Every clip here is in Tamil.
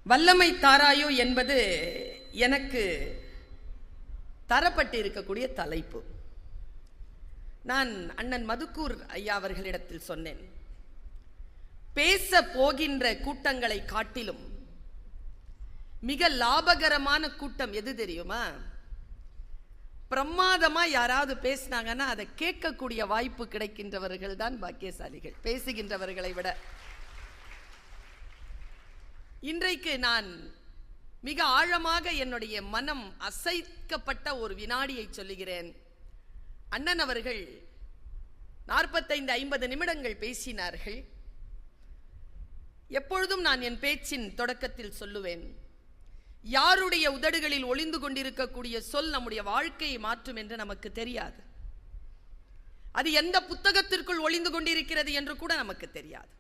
வல்லமை தாராயோ என்பது எனக்கு தரப்பட்டு இருக்கக்கூடிய தலைப்பு. நான் அண்ணன் மதுக்கூர் ஐயா அவர்களிடத்தில் சொன்னேன், பேச போகின்ற கூட்டங்களை காட்டிலும் மிக லாபகரமான கூட்டம் எது தெரியுமா? பிரமாதமா யாராவது பேசினாங்கன்னா அதை கேட்கக்கூடிய வாய்ப்பு கிடைக்கின்றவர்கள் தான் பாக்கியசாலிகள், பேசுகின்றவர்களை விட. இன்றைக்கு நான் மிக ஆழமாக என்னுடைய மனம் அசைக்கப்பட்ட ஒரு வினாடியை சொல்லுகிறேன். அண்ணன் அவர்கள் 45-50 நிமிடங்கள் பேசினார்கள். எப்பொழுதும் நான் என் பேச்சின் தொடக்கத்தில் சொல்லுவேன், யாருடைய உதடுகளில் ஒளிந்து கொண்டிருக்கக்கூடிய சொல் நம்முடைய வாழ்க்கையை மாற்றும் என்று நமக்கு தெரியாது. அது எந்த புத்தகத்திற்குள் ஒளிந்து கொண்டிருக்கிறது என்று கூட நமக்கு தெரியாது.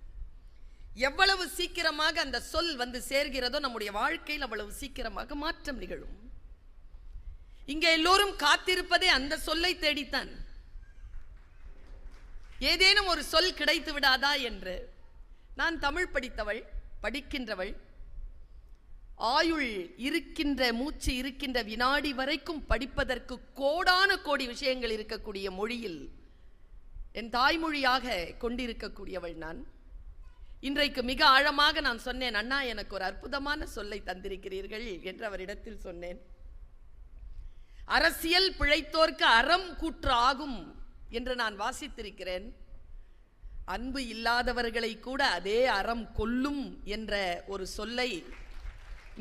எவ்வளவு சீக்கிரமாக அந்த சொல் வந்து சேர்கிறதோ நம்முடைய வாழ்க்கையில் அவ்வளவு சீக்கிரமாக மாற்றம் நிகழும். இங்கே எல்லோரும் காத்திருப்பதே அந்த சொல்லை தேடித்தான். ஏதேனும் ஒரு சொல் கிடைத்து விடாதா என்று. நான் தமிழ் படித்தவள், படிக்கின்றவள். ஆயுள் இருக்கின்ற, மூச்சு இருக்கின்ற வினாடி வரைக்கும் படிப்பதற்கு கோடான கோடி விஷயங்கள் இருக்கக்கூடிய மொழியில் என் தாய்மொழியாக கொண்டிருக்கக்கூடியவள் நான். இன்றைக்கு மிக ஆழமாக நான் சொன்னேன், அண்ணா எனக்கு ஒரு அற்புதமான சொல்லை தந்திருக்கிறீர்கள் என்று அவரிடத்தில் சொன்னேன். அரசியல் பிழைத்தோர்க்கு அறம் கூற்று ஆகும் என்று நான் வாசித்திருக்கிறேன். அன்பு இல்லாதவர்களை கூட அதே அறம் கொல்லும் என்ற ஒரு சொல்லை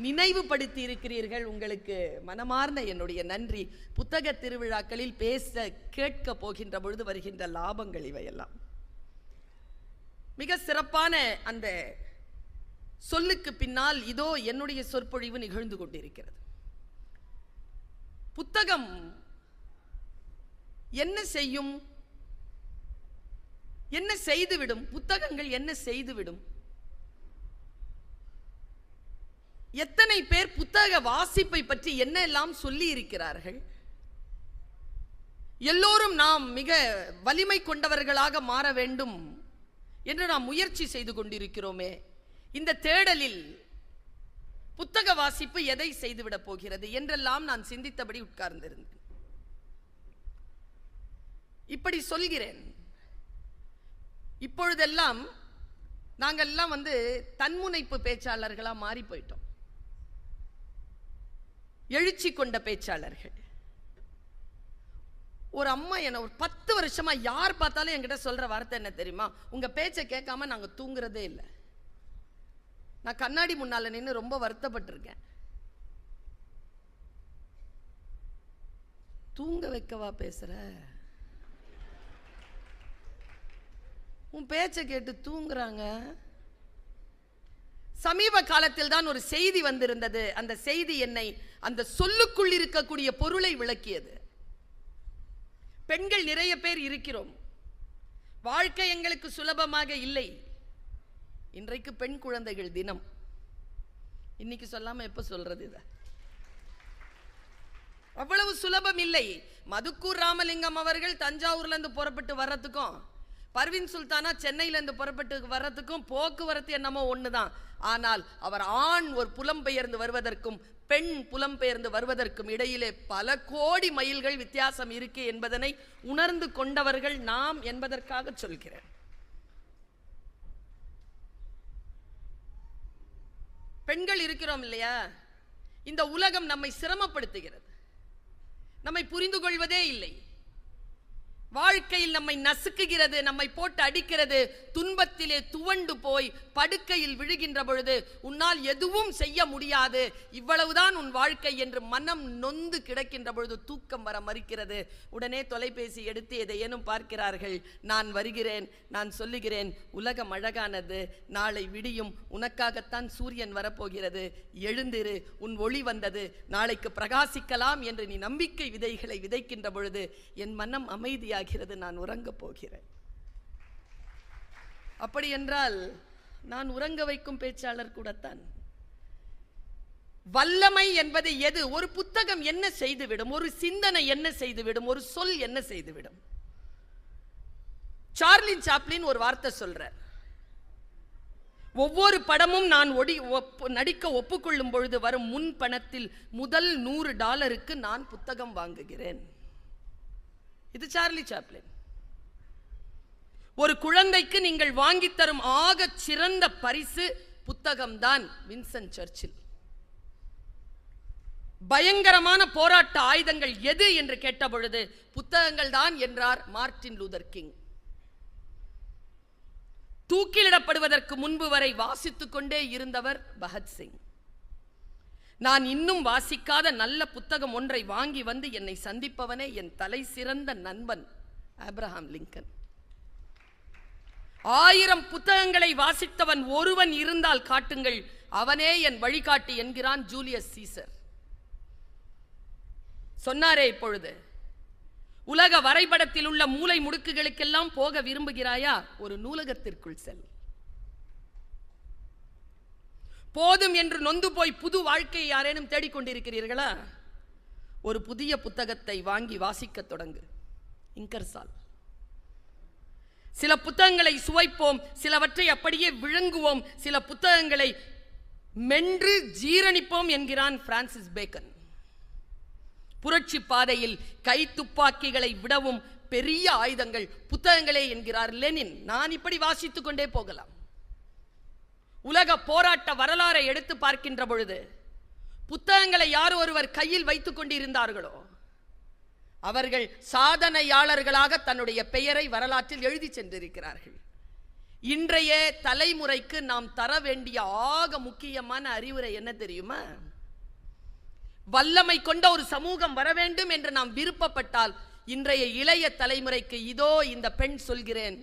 நினைவுபடுத்தி இருக்கிறீர்கள். உங்களுக்கு மனமார்ந்த என்னுடைய நன்றி. புத்தக திருவிழாக்களில் பேச கேட்க போகின்ற பொழுது வருகின்ற லாபங்கள் இவையெல்லாம். மிக சிறப்பான அந்த சொல்லுக்கு பின்னால் இதோ என்னுடைய சொற்பொழிவு நிகழ்ந்து கொண்டிருக்கிறது. புத்தகம் என்ன செய்யும்? என்ன செய்துவிடும்? புத்தகங்கள் என்ன செய்துவிடும்? எத்தனை பேர் புத்தக வாசிப்பை பற்றி என்ன எல்லாம் சொல்லி இருக்கிறார்கள்? எல்லோரும் நாம் மிக வலிமை கொண்டவர்களாக மாற வேண்டும் என்று நாம் முயற்சி செய்து கொண்டிருக்கிறோமே. இந்த தேடலில் புத்தக வாசிப்பு எதை செய்துவிடப் போகிறது என்றெல்லாம் நான் சிந்தித்தபடி உட்கார்ந்திருந்தேன். இப்படி சொல்கிறேன், இப்பொழுதெல்லாம் நாங்கள்லாம் தன்முனைப்பு பேச்சாளர்களா மாறி போயிட்டோம், எழுச்சி கொண்ட பேச்சாளர்கள். ஒரு அம்மா என்ன ஒரு 10 வருஷமா யார் பார்த்தாலும் என்கிட்ட சொல்ற வார்த்தை என்ன தெரியுமா? உங்க பேச்சை கேட்காம நாங்க தூங்குறதே இல்லை. நான் கண்ணாடி முன்னால நின்று ரொம்ப வருத்தப்பட்டிருக்கேன். தூங்க வைக்கவா பேசுற? உன் பேச்சை கேட்டு தூங்குறாங்க. சமீப காலத்தில் தான் ஒரு செய்தி வந்திருந்தது. அந்த செய்தி என்னை அந்த சொல்லுக்குள் இருக்கக்கூடிய பொருளை விளக்கியது. பெண்கள் நிறைய பேர் இருக்கிறோம், வாழ்க்கை எங்களுக்கு சுலபமாக இல்லை. இன்றைக்கு பெண் குழந்தைகள் தினம். இன்னைக்கு சொல்லாம எப்ப சொல்றது? இத அவ்வளவு சுலபம் இல்லை. மதுக்கூர் ராமலிங்கம் அவர்கள் தஞ்சாவூர்ல இருந்து புறப்பட்டு வர்றதுக்கும், பர்வீன் சுல்தானா சென்னையில இருந்து புறப்பட்டு வர்றதுக்கும் போக்குவரத்து என்னமோ ஒண்ணுதான். ஆனால் அவர் ஆண் ஒரு புலம்பெயர்ந்து வருவதற்கும் பெண் புலம்பெயர்ந்து வருவதற்கும் இடையிலே பல கோடி மைல்கள் வித்தியாசம் இருக்கு என்பதனை உணர்ந்து கொண்டவர்கள் நாம் என்பதற்காக சொல்கிறேன். பெண்கள் இருக்கிறோம் இல்லையா? இந்த உலகம் நம்மை சிரமப்படுத்துகிறது, நம்மை புரிந்து கொள்வதே இல்லை. வாழ்க்கையில் நம்மை நசுக்குகிறது, நம்மை போட்டு அடிக்கிறது. துன்பத்திலே துவண்டு போய் படுக்கையில் விழுகின்ற பொழுது உன்னால் எதுவும் செய்ய முடியாது, இவ்வளவுதான் உன் வாழ்க்கை என்று மனம் நொந்து கிடக்கின்ற பொழுது தூக்கம் வர மறுக்கிறது. உடனே தொலைபேசி எடுத்து எதையேனும் பார்க்கிறார்கள். நான் வருகிறேன், நான் சொல்லுகிறேன், உலகம் அழகானது, நாளை விடியும், உனக்காகத்தான் சூரியன் வரப்போகிறது, எழுந்திரு, உன் ஒளி வந்தது, நாளைக்கு பிரகாசிக்கலாம் என்று நீ நம்பிக்கை விதைகளை விதைக்கின்ற பொழுது என் மனம் அமைதியாக, நான் உறங்க போகிறேன். அப்படி என்றால் நான் உறங்க வைக்கும் பேச்சாளர் கூடத்தான். வல்லமை என்பது எது? ஒரு புத்தகம் என்ன செய்துவிடும்? ஒரு சிந்தனை என்ன செய்துவிடும்? ஒரு சொல் என்ன செய்துவிடும்? சார்லி சாப்ளின் ஒரு வார்த்தை சொல்றார், ஒவ்வொரு படமும் நான் நடிக்க ஒப்புக்கொள்ளும் பொழுது வரும் முன் பணத்தில் முதல் $100 நான் புத்தகம் வாங்குகிறேன். இது சார்லி சாப்ளின். ஒரு குழந்தைக்கு நீங்கள் வாங்கி தரும் ஆக சிறந்த பரிசு புத்தகம்தான் வின்சென்ட் சர்ச்சில். பயங்கரமான போராட்ட ஆயுதங்கள் எது என்று கேட்ட பொழுது புத்தகங்கள் தான் என்றார் மார்ட்டின் லூதர் கிங். தூக்கிலிடப்படுவதற்கு முன்பு வரை வாசித்துக் கொண்டே இருந்தவர் பகத்சிங். நான் இன்னும் வாசிக்காத நல்ல புத்தகம் ஒன்றை வாங்கி வந்து என்னை சந்திப்பவனே என் தலை சிறந்த நண்பன் ஆப்ரஹாம் லிங்கன். 1000 புத்தகங்களை வாசித்தவன் ஒருவன் இருந்தால் காட்டுங்கள், அவனே என் வழிகாட்டி என்கிறான் ஜூலியஸ் சீசர். சொன்னாரே இப்பொழுது, உலக வரைபடத்தில் உள்ள மூலை முடுக்குகளுக்கெல்லாம் போக விரும்புகிறாயா? ஒரு நூலகத்திற்குள் செல். போதும் என்று நொந்து போய் புது வாழ்க்கையை யாரேனும் தேடிக்கொண்டிருக்கிறீர்களா? ஒரு புதிய புத்தகத்தை வாங்கி வாசிக்க தொடங்கு. இங்கர்சால். சில புத்தகங்களை சுவைப்போம், சிலவற்றை அப்படியே விழுங்குவோம், சில புத்தகங்களை மென்று ஜீரணிப்போம் என்கிறான் பிரான்சிஸ் பேக்கன். புரட்சி பாதையில் கை துப்பாக்கிகளை விடவும் பெரிய ஆயுதங்கள் புத்தகங்களே என்கிறார் லெனின். நான் இப்படி வாசித்துக் கொண்டே போகலாம். உலக போராட்ட வரலாறை எடுத்து பார்க்கின்ற பொழுது புத்தகங்களை யார் ஒருவர் கையில் வைத்துக் கொண்டிருந்தார்களோ அவர்கள் சாதனையாளர்களாக தன்னுடைய பெயரை வரலாற்றில் எழுதி சென்றிருக்கிறார்கள். இன்றைய தலைமுறைக்கு நாம் தர வேண்டிய ஆக முக்கியமான அறிவுரை என்ன தெரியுமா? வல்லமை கொண்ட ஒரு சமூகம் வர வேண்டும் என்று நாம் விருப்பப்பட்டால் இன்றைய இளைய தலைமுறைக்கு இதோ இந்த பெண் சொல்கிறேன்,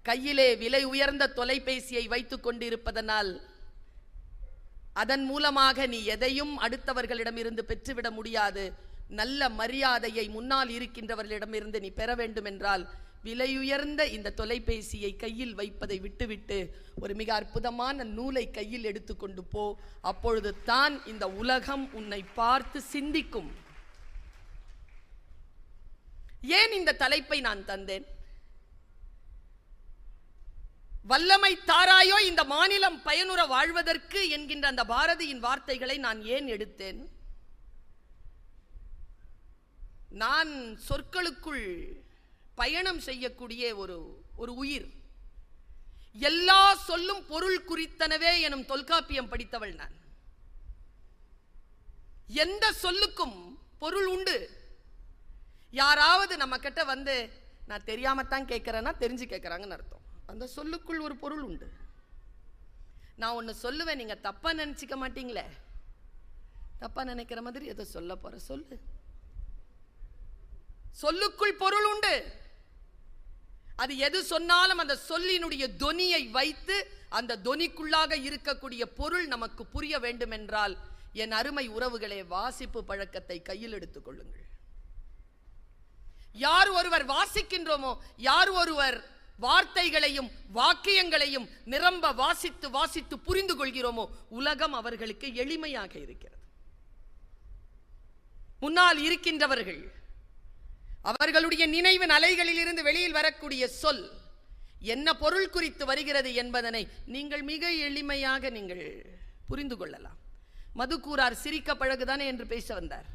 கையிலே விலை உயர்ந்த தொலைபேசியை வைத்துக் கொண்டிருப்பதனால் அதன் மூலமாக நீ எதையும் அடுத்தவர்களிடமிருந்து பெற்றுவிட முடியாது. நல்ல மரியாதையை முன்னால் இருக்கின்றவர்களிடமிருந்து நீ பெற வேண்டும் என்றால் விலையுயர்ந்த இந்த தொலைபேசியை கையில் வைப்பதை விட்டுவிட்டு ஒரு மிக அற்புதமான நூலை கையில் எடுத்துக்கொண்டு போ. அப்பொழுது தான் இந்த உலகம் உன்னை பார்த்து சிந்திக்கும். ஏன் இந்த தலைப்பை நான் தந்தேன்? வல்லமை தாராயோ இந்த மாநிலம் பயனுற வாழ்வதற்கு என்கின்ற அந்த பாரதியின் வார்த்தைகளை நான் ஏன் எடுத்தேன்? நான் சொற்களுக்குள் பயணம் செய்யக்கூடிய ஒரு உயிர். எல்லா சொல்லும் பொருள் குறித்தனவே எனும் தொல்காப்பியம் படித்தவள் நான். எந்த சொல்லுக்கும் பொருள் உண்டு. யாராவது நம்ம கிட்ட வந்து நான் தெரியாமத்தான் கேட்கிறேன்னா தெரிஞ்சு கேட்கறாங்கன்னு அர்த்தம். அந்த சொல்லுக்குள் ஒரு பொருள் உண்டு. நான் ஒன்னு சொல்லுவேன், நீங்க தப்பா நினைச்சுக்க மாட்டீங்களே. தப்பா நினைக்கிற மாதிரி எதை சொல்ல போற சொல்லு. சொல்லுக்குள் பொருள் உண்டு. அது எது சொன்னாலும் அந்த சொல்லினுடைய தொனியை வைத்து அந்த தொனிக்குள்ளாக இருக்கக்கூடிய பொருள் நமக்கு புரிய வேண்டும் என்றால் என் அருமை உறவுகளே, வாசிப்பு பழக்கத்தை கையில் எடுத்துக் கொள்ளுங்கள். யார் ஒருவர் வாசிக்கின்றோமோ, யார் ஒருவர் வார்த்தைகளையும் வாக்கியங்களையும் நிரம்ப வாசித்து வாசித்து புரிந்து கொள்கிறோமோ உலகம் அவர்களுக்கு எளிமையாக இருக்கிறது. முன்னால் இருக்கின்றவர்கள் அவர்களுடைய நினைவின் அலைகளில் இருந்து வெளியில் வரக்கூடிய சொல் என்ன பொருள் குறித்து வருகிறது என்பதனை நீங்கள் மிக எளிமையாக நீங்கள் புரிந்து கொள்ளலாம். மதுக்கூரார் சிரிக்க பழகுதானே என்று பேச வந்தார்.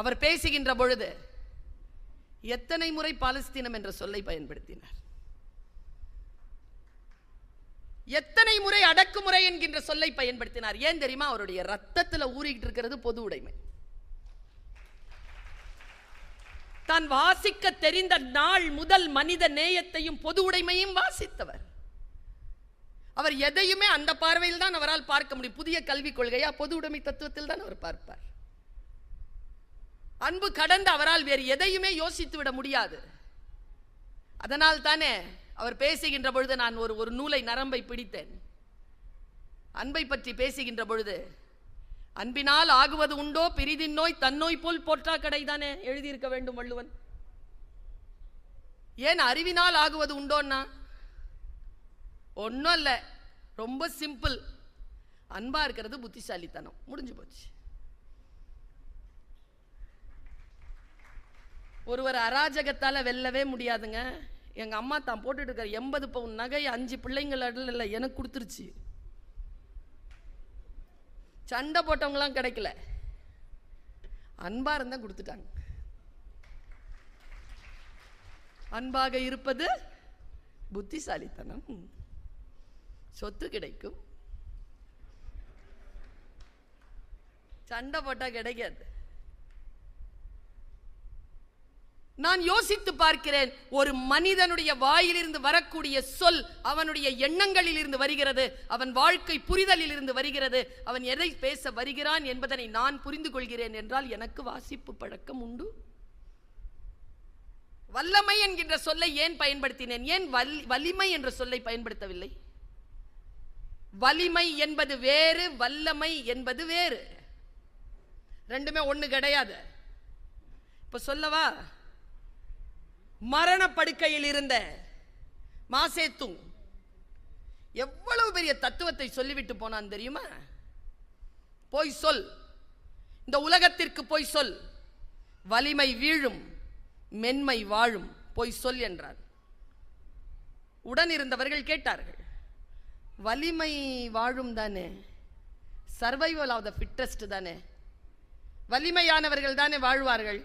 அவர் பேசுகின்ற பொழுது எத்தனை முறை பாலஸ்தீனம் என்ற சொல்லை பயன்படுத்தினார்? எத்தனை முறை அடக்குமுறை என்கின்ற சொல்லை பயன்படுத்தினார்? ஏன் தெரியுமா? அவருடைய ரத்தத்தில் ஊறிக்கிட்டு இருக்கிறது பொது உடைமை. தான் வாசிக்க தெரிந்த நாள் முதல் மனித நேயத்தையும் பொது உடைமையும் வாசித்தவர். அவர் எதையுமே அந்த பார்வையில் தான் அவரால் பார்க்க முடியும். புதிய கல்விக் கொள்கையா பொது உடைமை தத்துவத்தில் தான் அவர் பார்ப்பார். அன்பு கடந்து அவரால் வேறு எதையுமே யோசித்து விட முடியாது. அதனால் தானே அவர் பேசுகின்ற பொழுது நான் ஒரு நூலை நரம்பை பிடித்தேன். அன்பை பற்றி பேசுகின்ற பொழுது அன்பினால் ஆகுவது உண்டோ பிரிதின் நோய் தன்னோய் போல் போற்றா கடைதானே எழுதியிருக்க வேண்டும் வள்ளுவன். ஏன் அறிவினால் ஆகுவது உண்டோன்னா ஒன்னும் இல்ல, ரொம்ப சிம்பிள். அன்பா இருக்கிறது புத்திசாலித்தனம், முடிஞ்சு போச்சு. ஒருவர் அராஜகத்தால வெல்லவே முடியாதுங்க. எங்க அம்மா தான் போட்டுட்டு இருக்காரு 80 பவுன் நகை 5 பிள்ளைங்கள் இல்லை எனக்கு கொடுத்துருச்சு. சண்டை போட்டவங்களாம் கிடைக்கல, அன்பா இருந்தா கொடுத்துட்டாங்க. அன்பாக இருப்பது புத்திசாலித்தனம். சொத்து கிடைக்கும், சண்டை போட்டா கிடைக்காது. நான் யோசித்து பார்க்கிறேன், ஒரு மனிதனுடைய வாயிலிருந்து வரக்கூடிய சொல் அவனுடைய எண்ணங்களில் இருந்து வருகிறது, அவன் வாழ்க்கை புரிதலில் இருந்து வருகிறது. அவன் எதை பேச வருகிறான் என்பதனை நான் புரிந்து கொள்கிறேன் என்றால் எனக்கு வாசிப்பு பழக்கம் உண்டு. வல்லமை என்கின்ற சொல்லை ஏன் பயன்படுத்தினேன்? ஏன் வலிமை என்ற சொல்லை பயன்படுத்தவில்லை? வலிமை என்பது வேறு, வல்லமை என்பது வேறு. ரெண்டுமே ஒண்ணு கிடையாது. இப்ப சொல்லவா, மரண படுக்கையில் இருந்த மாசேத்துங் எவ்வளவு பெரிய தத்துவத்தை சொல்லிவிட்டு போனான் தெரியுமா? போய் சொல், இந்த உலகத்திற்கு போய் சொல், வலிமை வீழும் மென்மை வாழும், போய் சொல் என்றார். உடன் இருந்தவர்கள் கேட்டார்கள், வலிமை வாழும் தானே, சர்வைவல் ஆஃப் த ஃபிட்டஸ்ட் தானே, வலிமையானவர்கள் தானே வாழ்வார்கள்,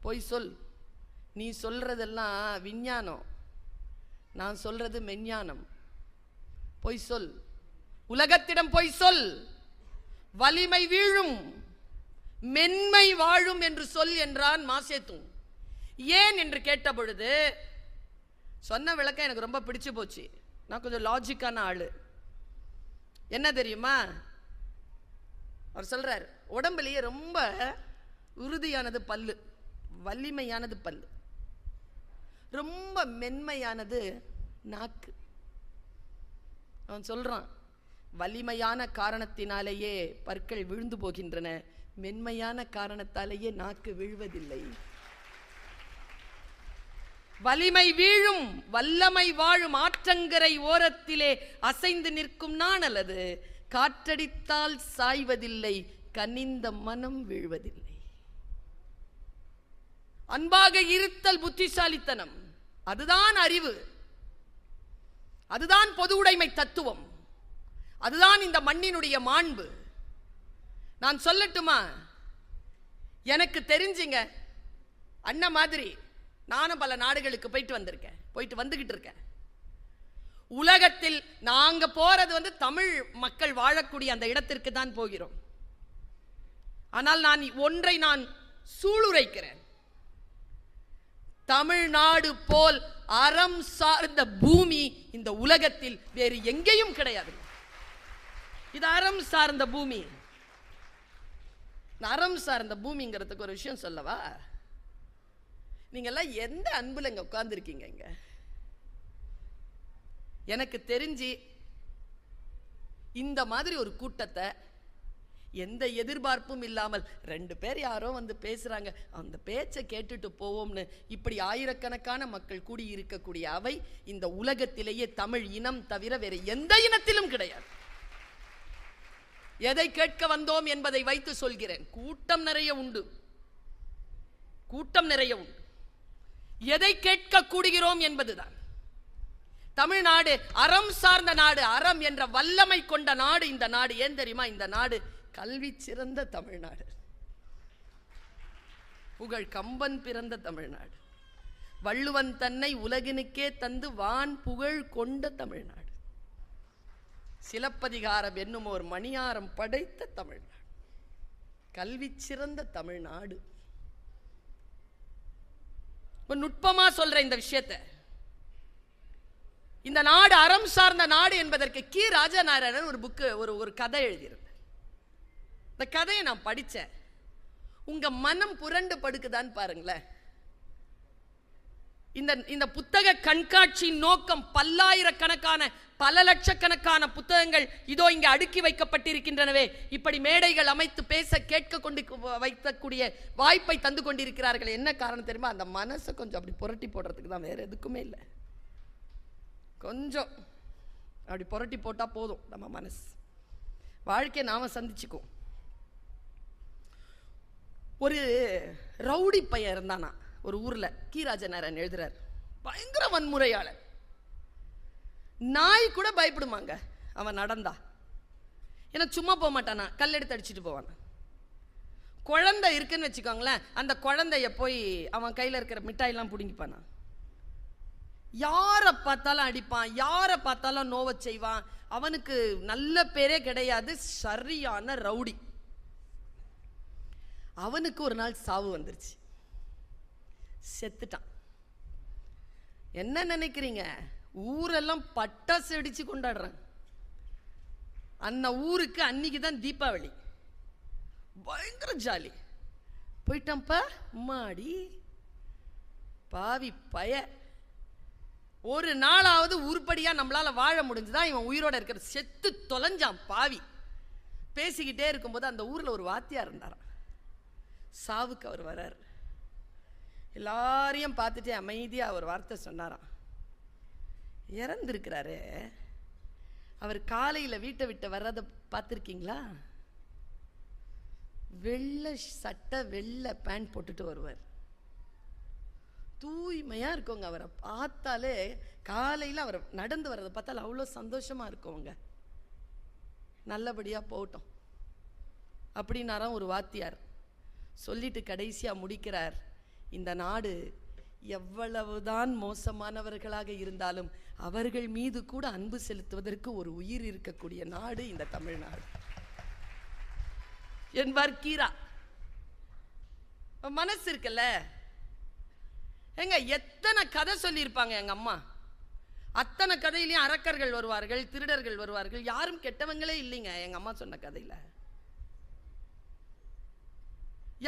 போய் சொல். நீ சொல்றதெல்லாம் விஞ்ஞானம், நான் சொல்றது மெஞ்ஞானம். போய் சொல், உலகத்திடம் போய் சொல், வலிமை வீழும் மென்மை வாழும் என்று சொல் என்றான் மாசேத்துங். ஏன் என்று கேட்ட பொழுது சொன்ன விளக்கம் எனக்கு ரொம்ப பிடிச்சு போச்சு. நான் கொஞ்சம் லாஜிக்கான ஆளு. என்ன தெரியுமா அவர் சொல்றார்? உடம்புலயே ரொம்ப உறுதியானது பல்லு, வலிமையானது பல்லு, ரொம்ப மென்மையானது நாக்கு. அவன் சொல்றான், வலிமையான காரணத்தினாலேயே பற்கள் விழுந்து போகின்றன, மென்மையான காரணத்தாலேயே நாக்கு விழுவதில்லை. வலிமை வீழும் வல்லமை வாழும் ஆற்றங்கரை ஓரத்திலே அசைந்து நிற்கும் நான் அல்லது காற்றடித்தால் சாய்வதில்லை, கனிந்த மனம் வீழ்வதில்லை. அன்பாக இருத்தல் புத்திசாலித்தனம், அதுதான் அறிவு, அதுதான் பொது உடைமை தத்துவம், அதுதான் இந்த மண்ணினுடைய மாண்பு. நான் சொல்லட்டுமா, எனக்கு தெரிஞ்சுங்க, அண்ணன் மாதிரி நானும் பல நாடுகளுக்கு போயிட்டு வந்திருக்கேன், போயிட்டு வந்துகிட்டு இருக்கேன். உலகத்தில் நாங்க போறது தமிழ் மக்கள் வாழக்கூடிய அந்த இடத்திற்கு தான் போகிறோம். ஆனால் நான் ஒன்றை நான் சூளுரைக்கிறேன், தமிழ்நாடு போல் அறம் சார்ந்த பூமி இந்த உலகத்தில் வேறு எங்கேயும் கிடையாது. இது அறம் சார்ந்த பூமி. அறம் சார்ந்த பூமிங்கிறதுக்கு ஒரு விஷயம் சொல்லவா? நீங்க எல்லாம் எந்த அன்புல இங்க உட்கார்ந்து இருக்கீங்க? இங்க எனக்கு தெரிஞ்சு இந்த மாதிரி ஒரு கூட்டத்தை எந்த எதிர்பார்ப்பும் இல்லாமல் 2 பேர் யாரோ பேசுறாங்க, அந்த பேச்சை கேட்டுட்டு போவோம்னு இப்படி ஆயிரக்கணக்கான மக்கள் கூடி இருக்கக்கூடிய அவை இந்த உலகத்திலேயே தமிழ் இனம் தவிர வேறு எந்த இனத்திலும் கிடையாது. எதை கேட்க வந்தோம் என்பதை வைத்து சொல்கிறேன். கூட்டம் நிறைய உண்டு, கூட்டம் நிறைய உண்டு. எதை கேட்க கூடுகிறோம் என்பதுதான். தமிழ்நாடு அறம் சார்ந்த நாடு, அறம் என்ற வல்லமை கொண்ட நாடு இந்த நாடு. ஏன் தெரியுமா? இந்த நாடு கல்வி சிறந்த தமிழ்நாடு, புகழ் கம்பன் பிறந்த தமிழ்நாடு, வள்ளுவன் தன்னை உலகினுக்கே தந்து வான் புகழ் கொண்ட தமிழ்நாடு, சிலப்பதிகாரம் என்னும் ஒரு மணியாரம் படைத்த தமிழ்நாடு, கல்வி சிறந்த தமிழ்நாடு. நுட்பமா சொல்ற இந்த விஷயத்தை, இந்த நாடு அறம் சார்ந்த நாடு என்பதற்கு கி. ராஜநாராயணன் ஒரு புக்கு, ஒரு கதை எழுதியிருந்தார். இந்த கதையை நான் படிச்சேன். உங்க மனம் புரண்டு படுக்குதான்னு பாருங்களேன். இந்த புத்தக கண்காட்சியின் நோக்கம் பல்லாயிரக்கணக்கான பல லட்சக்கணக்கான புத்தகங்கள் இதோ இங்கே அடுக்கி வைக்கப்பட்டிருக்கின்றனவே, இப்படி மேடைகள் அமைத்து பேச கேட்க கொண்டு வைக்கக்கூடிய வாய்ப்பை தந்து கொண்டிருக்கிறார்கள். என்ன காரணம் தெரியுமா? அந்த மனசை கொஞ்சம் அப்படி புரட்டி போடுறதுக்கு தான், வேற எதுக்குமே இல்லை. கொஞ்சம் அப்படி புரட்டி போட்டா போதும் நம்ம மனசு. வாழ்க்கையை நாம சந்திச்சுக்குவோம். ஒரு ரவுடி பையன் இருந்தானா, ஒரு ஊர்ல கீராஜனாரன் எழுதுறார். பயங்கர வன்முறையாளர். நாய் கூட பயப்படுமாங்க அவன் நடந்தா. ஏன்னா சும்மா போக மாட்டானா, கல் எடுத்து அடிச்சுட்டு போவான். குழந்தை இருக்குன்னு வச்சுக்கோங்களேன், அந்த குழந்தைய போய் அவன் கையில் இருக்கிற மிட்டாயெல்லாம் பிடுங்கிப்பானா. யாரை பார்த்தாலும் அடிப்பான், யாரை பார்த்தாலும் நோவை செய்வான். அவனுக்கு நல்ல பேரே கிடையாது, சரியான ரவுடி. அவனுக்கு ஒரு நாள் சாவு வந்துருச்சு, செத்துட்டான். என்ன நினைக்கிறீங்க, ஊரெல்லாம் பட்டாசு அடிச்சு கொண்டாடுறாங்க. அந்த ஊருக்கு அன்னைக்கு தான் தீபாவளி, பயங்கர ஜாலி. போயிட்டான்ப்பா மாடி பாவி பய. ஒரு நாளாவது உருப்படியா நம்மளால வாழ முடிஞ்சுதான் இவன் உயிரோட இருக்கிற. செத்து தொலைஞ்சான் பாவி. பேசிக்கிட்டே இருக்கும்போது அந்த ஊர்ல ஒரு வாத்தியார் இருந்தாராம். சாவுக்கு அவர் வர்றார். எல்லாரையும் பார்த்துட்டே அமைதியா அவர் வார்த்தை சொன்னாராம். இறந்திருக்கிறாரு, அவர் காலையில வீட்டை விட்டு வர்றதை பார்த்துருக்கீங்களா? வெள்ளை சட்டை வெள்ளை பேண்ட் போட்டுட்டு வருவார். தூய்மையா இருக்குங்க. அவரை பார்த்தாலே காலையில் அவர் நடந்து வர்றதை பார்த்தாலும் அவ்வளோ சந்தோஷமா இருக்குங்க. நல்லபடியா போகட்டும் அப்படின்னாராம் ஒரு வாத்தியார். சொல்லிட்டு கடைசியா முடிக்கிறார், இந்த நாடு எவ்வளவுதான் மோசமானவர்களாக இருந்தாலும் அவர்கள் மீது கூட அன்பு செலுத்துவதற்கு ஒரு உயிர் இருக்கக்கூடிய நாடு இந்த தமிழ்நாடு என்பார் கீரா. மனசு இருக்குல்ல எங்க, எத்தனை கதை சொல்லியிருப்பாங்க எங்க அம்மா. அத்தனை கதையிலையும் அரக்கர்கள் வருவார்கள், திருடர்கள் வருவார்கள், யாரும் கெட்டவங்களே இல்லைங்க எங்க அம்மா சொன்ன கதையில.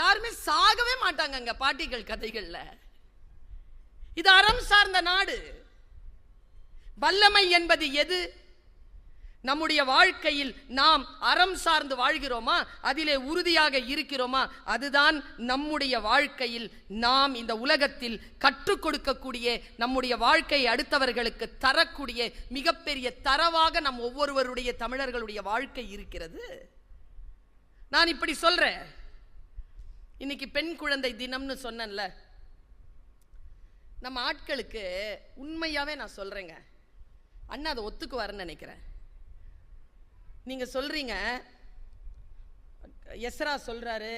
யாருமே சாகவே மாட்டாங்க பாட்டிகள் கதைகள்ல. இது அறம் சார்ந்த நாடு. வல்லமை என்பது எது? நம்முடைய வாழ்க்கையில் நாம் அறம் சார்ந்து வாழ்கிறோமா, அதிலே உறுதியாக இருக்கிறோமா, அதுதான் நம்முடைய வாழ்க்கையில் நாம் இந்த உலகத்தில் கற்றுக் கொடுக்கக்கூடிய, நம்முடைய வாழ்க்கையை அடுத்தவர்களுக்கு தரக்கூடிய மிகப்பெரிய தரவாக நம் ஒவ்வொருவருடைய தமிழர்களுடைய வாழ்க்கை இருக்கிறது. நான் இப்படி சொல்றேன். இன்னைக்கு பெண் குழந்தை தினம்னு சொன்னேன்ல, நம்ம ஆட்களுக்கு உண்மையாவே நான் சொல்றேங்க, அண்ணா அதை ஒத்துக்குவாருன்னு நினைக்கிறேன். நீங்க சொல்றீங்க, எஸ்ரா சொல்றாரு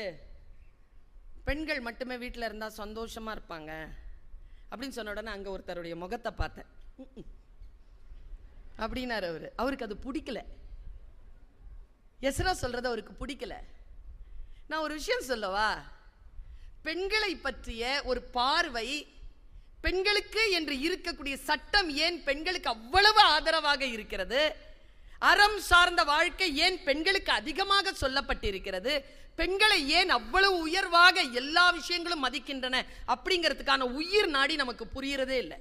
பெண்கள் மட்டுமே வீட்டில் இருந்தா சந்தோஷமா இருப்பாங்க அப்படின்னு சொன்ன உடனே அங்க ஒருத்தருடைய முகத்தை பார்த்தேன். அப்படின்னாரு அவரு. அவருக்கு அது பிடிக்கல. எஸ்ரா சொல்றது அவருக்கு பிடிக்கல. நான் ஒரு விஷயம் சொல்லவா? பெண்களை பற்றிய ஒரு பார்வை, பெண்களுக்கு என்று இருக்கக்கூடிய சட்டம் ஏன் பெண்களுக்கு அவ்வளவு ஆதரவாக இருக்கிறது, அறம் சார்ந்த வாழ்க்கை ஏன் பெண்களுக்கு அதிகமாக சொல்லப்பட்டிருக்கிறது, பெண்களை ஏன் அவ்வளவு உயர்வாக எல்லா விஷயங்களும் மதிக்கின்றன அப்படிங்கிறதுக்கான உயிர் நாடி நமக்கு புரியறதே இல்லை.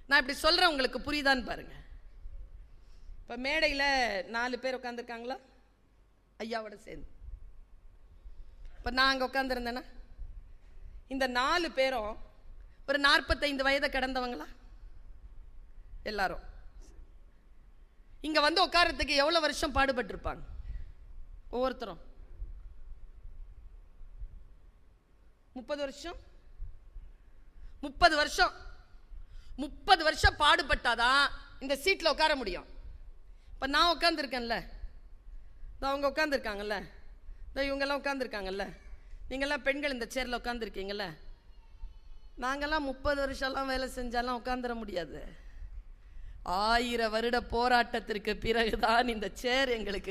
நான் இப்படி சொல்றேன், உங்களுக்கு புரியுதான்னு பாருங்க. இப்ப மேடையில் 4 பேர் உட்காந்துருக்காங்களா ஐயாவோட சேர்ந்து? இப்ப நான் அங்க உட்காந்துருந்தேன்னா இந்த 4 பேரும் ஒரு 45 வயதை கடந்தவங்களா? எல்லாரும் இங்க வந்து உட்காரத்துக்கு எவ்வளவு வருஷம் பாடுபட்டு இருப்பாங்க ஒவ்வொருத்தரும்? 30 வருஷம். 30 வருஷம் 30 வருஷம் பாடுபட்டாதான் இந்த சீட்ல உட்கார முடியும். இப்ப நான் உட்காந்துருக்கேன்ல, அவங்க உட்காந்துருக்காங்கல்ல, இவங்கெல்லாம் உட்காந்துருக்காங்கல்ல, நீங்கெல்லாம் பெண்கள் இந்த சேர்ல உட்காந்துருக்கீங்கல்ல, நாங்கெல்லாம் 30 வருஷம்லாம் வேலை செஞ்சாலாம் உட்காந்துட முடியாது. 1000 வருட போராட்டத்திற்கு பிறகுதான் இந்த சேர் எங்களுக்கு